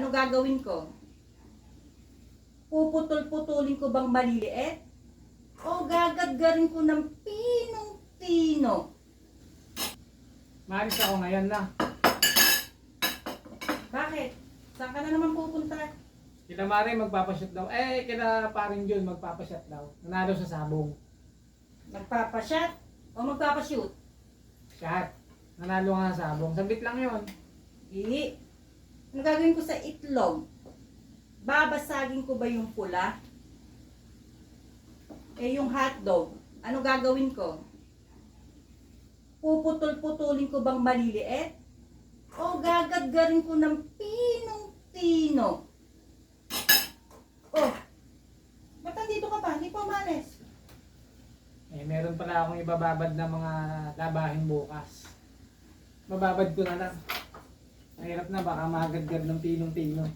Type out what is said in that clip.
Ano gagawin ko? Puputol-putulin ko bang maliliit? O gagadgarin ko ng pinong-pino? Maalis ako ngayon na. Bakit? Saan ka na naman pupunta? Kila Mare magpapashot daw. Kila paring Jun magpapashot daw. Nanalo sa sabong. Magpapashot o magpapashoot? Shot. Nanalo nga sa sabong. Sabit lang yon. Hindi. Ano gagawin ko sa itlog? Babasagin ko ba yung pula? Yung hotdog, ano gagawin ko? Puputol-putulin ko bang maliliit? O gagadgarin ko ng pinong-pino? Oh, ba't nandito ka pa? Hindi pa umalis. Meron pala akong ibababad na mga labahin bukas. Bababad ko na lang. Mahirap na, baka magadgad ng pinong-pino.